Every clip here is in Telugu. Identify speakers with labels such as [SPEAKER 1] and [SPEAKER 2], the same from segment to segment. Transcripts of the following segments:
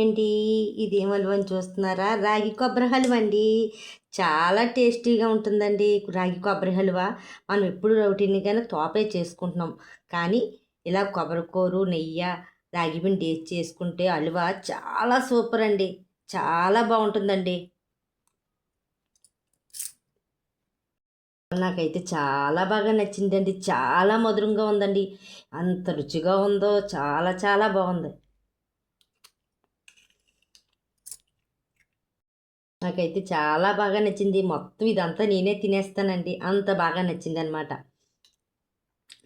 [SPEAKER 1] ఏంటి ఇదేం హల్వా అని చూస్తున్నారా? రాగి కొబ్బరి హల్వా అండి. చాలా టేస్టీగా ఉంటుందండి రాగి కొబ్బరి హల్వా. మనం ఎప్పుడు రొటీన్‌గానే తోపే చేసుకుంటున్నాం. కానీ ఇలా కొబ్బరికూరు, నెయ్య, రాగి పిండి ఏసి చేసుకుంటే హల్వా చాలా సూపర్ అండి. చాలా బావుంటుందండి. నాకైతే చాలా బాగా నచ్చిందండి. చాలా మధురంగా ఉందండి. అంత రుచిగా ఉందో చాలా చాలా బావుంది. నాకైతే చాలా బాగా నచ్చింది. మొత్తం ఇదంతా నేనే తినేస్తానండి. అంత బాగా నచ్చిందనమాట.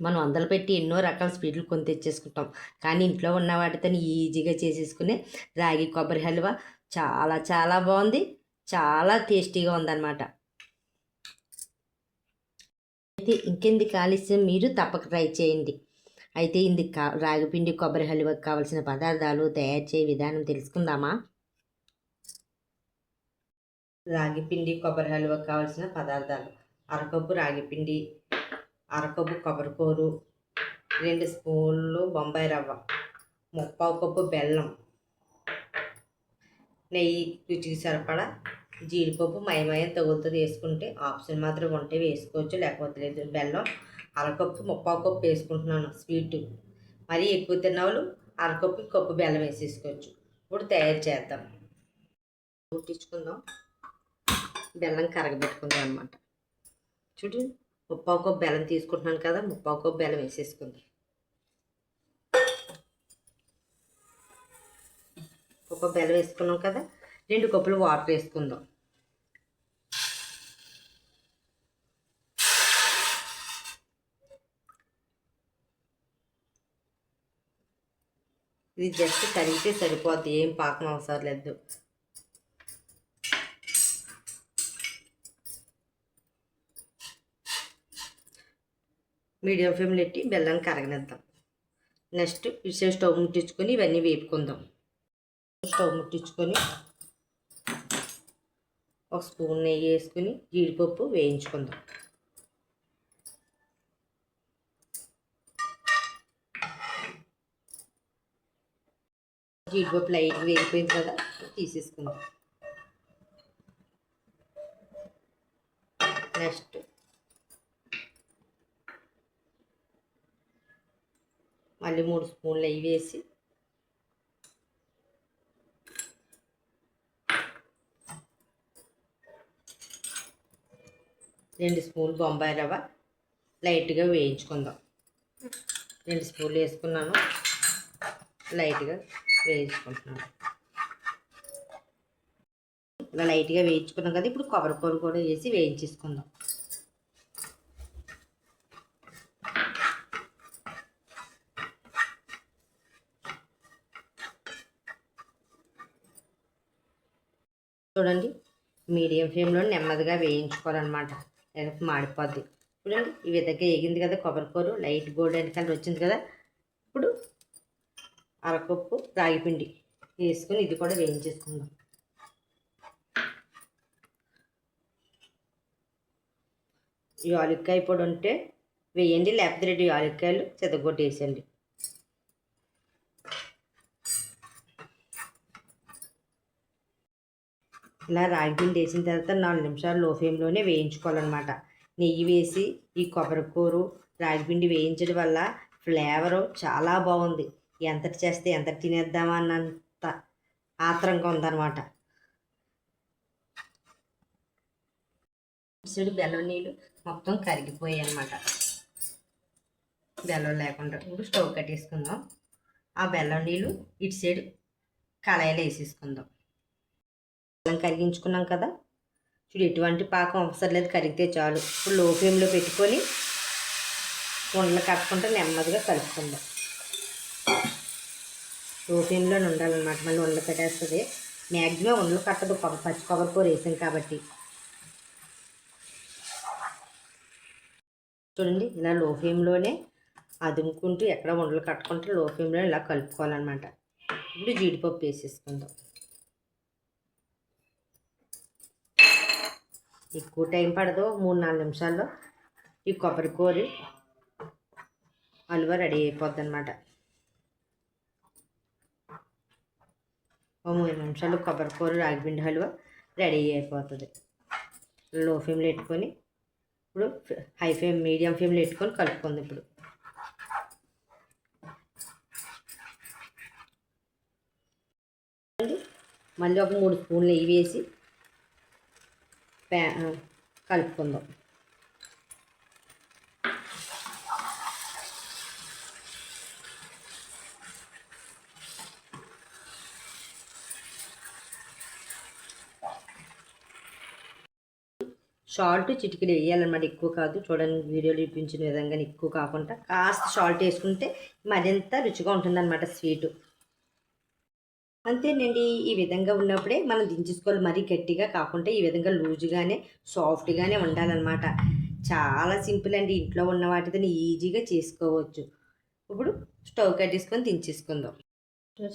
[SPEAKER 1] మనం వందలు పెట్టి ఎన్నో రకాల స్వీట్లు కొని తెచ్చేసుకుంటాం. కానీ ఇంట్లో ఉన్న వాటితోని ఈజీగా చేసేసుకునే రాగి కొబ్బరి హల్వా చాలా చాలా బావుంది. చాలా టేస్టీగా ఉందనమాట. అయితే ఇంకెందుకు ఆలస్యం, మీరు తప్పక ట్రై చేయండి. అయితే ఇందుకు రాగిపిండి కొబ్బరి హల్వాకి కావాల్సిన పదార్థాలు, తయారు చేయ విధానం తెలుసుకుందామా? రాగిపిండి కొబ్బరి హల్వాకి కావాల్సిన పదార్థాలు: అరకప్పు రాగిపిండి, అరకప్పు కొబ్బరికూరు, 2 స్పూన్లు బొంబాయి రవ్వ, ముప్పావు కప్పు బెల్లం, నెయ్యి రుచికి సరిపడా, జీడిపప్పు మైమయం తగులుతుంది వేసుకుంటే, ఆప్షన్ మాత్రం ఉంటే వేసుకోవచ్చు, లేకపోతే లేదు. బెల్లం అరకప్పు, ముప్పావు కప్పు వేసుకుంటున్నాను స్వీటు. మరీ ఎక్కువ తిన్నవాళ్ళు అరకప్పు కప్పు బెల్లం వేసేసుకోవచ్చు. ఇప్పుడు తయారు చేద్దాం. ముట్టించుకుందాం. బెల్లం కరగబెట్టుకుందాం అనమాట. చూడు, ముప్పావు కప్పు బెల్లం తీసుకుంటున్నాను కదా, ముప్పావు కప్పు బెల్లం వేసేసుకుందాం. ఒక బెల్లం వేసుకున్నాం కదా, 2 కప్పులు వాటర్ వేసుకుందాం. ఇది జస్ట్ కరిగితే సరిపోద్ది, ఏం పాకం అవసరం లేదు. మీడియం ఫ్లేమ్లో పెట్టి బెల్లం కరగనిద్దాం. నెక్స్ట్ స్టవ్ ముట్టించుకొని ఇవన్నీ వేపుకుందాం. స్టవ్ ముట్టించుకొని ఒక స్పూన్ నెయ్యి వేసుకుని జీడిపప్పు వేయించుకుందాం. జీడిపప్పు లైట్గా వేగిపోయింది కదా, తీసేసుకుందాం. నెక్స్ట్ మళ్ళీ 3 స్పూన్లు నెయ్యి వేసి రెండు స్పూన్లు బొంబాయి రవ్వ లైట్గా వేయించుకుందాం. 2 స్పూన్లు వేసుకున్నాను, లైట్గా వేయించుకుంటున్నాను. ఇలా లైట్గా వేయించుకున్నాం కదా, ఇప్పుడు కొబ్బరికూర కూడా వేసి వేయించేసుకుందాం. చూడండి, మీడియం ఫ్లేమ్లో నెమ్మదిగా వేయించుకోవాలన్నమాట, లేకపోతే మాడిపోద్ది. చూడండి, ఈ విధంగా వేగింది కదా కొబ్బరికూర, లైట్ గోల్డెన్ కలర్ వచ్చింది కదా. ఇప్పుడు అరకప్పు రాగిపిండి వేసుకొని ఇది కూడా వేయించేసుకుందాం. యాలక్కాయ పొడి ఉంటే వేయండి, లేకపోతే 2 యాలక్కాయలు చెదగొట్టి వేసేయండి. ఇలా రాగిపిండి వేసిన తర్వాత 4 నిమిషాలు లో ఫ్లేమ్లోనే వేయించుకోవాలన్నమాట. నెయ్యి వేసి ఈ కొబ్బరికూరు రాగిపిండి వేయించడం వల్ల ఫ్లేవరు చాలా బాగుంది. ఎంతటి చేస్తే ఎంతటి తినేద్దామా అన్నంత ఆత్రంగా ఉందన్నమాట. ఇటు బెల్లం నీళ్ళు మొత్తం కరిగిపోయాయి అన్నమాట, బెల్లం లేకుండా. ఇప్పుడు స్టవ్ కట్టేసుకుందాం. ఆ బెల్లం నీళ్ళు ఇటు సైడ్ కళాయిలో వేసేసుకుందాం. బెల్లం కరిగించుకున్నాం కదా, చూడు ఎటువంటి పాకం అవసరం లేదు, కరిగితే చాలు. ఇప్పుడు లో ఫ్లేమ్లో పెట్టుకొని ఉండలు కట్టుకుంటే నెమ్మదిగా కలుపుకుందాం. లో ఫ్లేమ్లోనే ఉండాలన్నమాట, మళ్ళీ ఉండలు కట్టేస్తుంది. మ్యాక్సిమం ఉండలు కట్టదు, పచ్చి కొబ్బరికూర వేసాం కాబట్టి. చూడండి, ఇలా లో ఫ్లేమ్లోనే అదుముకుంటూ ఎక్కడ ఉండలు కట్టుకుంటే లో ఫ్లేమ్లో ఇలా కలుపుకోవాలన్నమాట. ఇప్పుడు జీడిపప్పు వేసేసుకుందాం. ఎక్కువ టైం పడదు, 3-4 నిమిషాల్లో ఈ కొబ్బరికూర హల్వా రెడీ అయిపోద్ది అన్నమాట. ఓ 3 నిమిషాలు కొబ్బరికూర రాగిపిండి హల్వా రెడీ అయిపోతుంది. లో ఫ్లేమ్లో పెట్టుకొని ఇప్పుడు హై ఫ్లేమ్ మీడియం ఫ్లేమ్లో పెట్టుకొని కలుపుకుంది. ఇప్పుడు మళ్ళీ ఒక 3 స్పూన్లు నెయ్యి వేసి కలుపుకుందాం. సాల్ట్ చిటికెడు వేయాలన్నమాట, ఎక్కువ కాదు. చూడండి వీడియోలో చూపించిన విధంగా ఎక్కువ కాకుండా కాస్త సాల్ట్ వేసుకుంటే మరింత రుచిగా ఉంటుందన్నమాట స్వీటు. అంతేనండి, ఈ విధంగా ఉన్నప్పుడే మనం దించేసుకోవాలి. మరీ గట్టిగా కాకుండా ఈ విధంగా లూజుగానే సాఫ్ట్గానే ఉండాలన్నమాట. చాలా సింపుల్ అండి, ఇంట్లో ఉన్న వాటితో ఈజీగా చేసుకోవచ్చు. ఇప్పుడు స్టవ్ కట్టేసుకొని దించేసుకుందాం.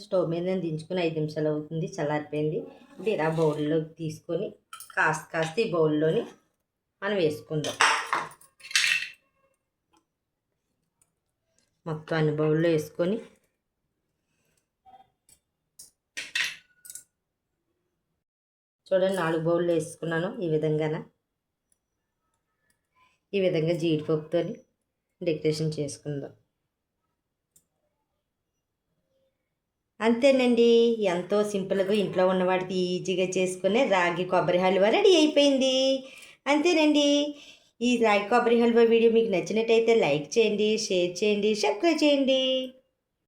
[SPEAKER 1] స్టవ్ మీద దించుకొని 5 నిమిషాలు అవుతుంది, చల్లారిపోయింది. ఇప్పుడు ఇలా బౌల్లోకి తీసుకొని కాస్త ఈ బౌల్లోని మనం వేసుకుందాం. మొత్తం అన్ని బౌల్లో వేసుకొని చూడండి 4 బౌల్లో వేసుకున్నాను. ఈ విధంగా జీడిపప్పుతో డెకరేషన్ చేసుకుందాం. అంతేనండి, ఎంతో సింపుల్గా ఇంట్లో ఉన్న వాటికి ఈజీగా చేసుకునే రాగి కొబ్బరి హల్వా రెడీ అయిపోయింది. అంతేనండి, ఈ రాగి కొబ్బరి హల్వా వీడియో మీకు నచ్చినట్టయితే లైక్ చేయండి, షేర్ చేయండి, సబ్స్క్రైబ్ చేయండి.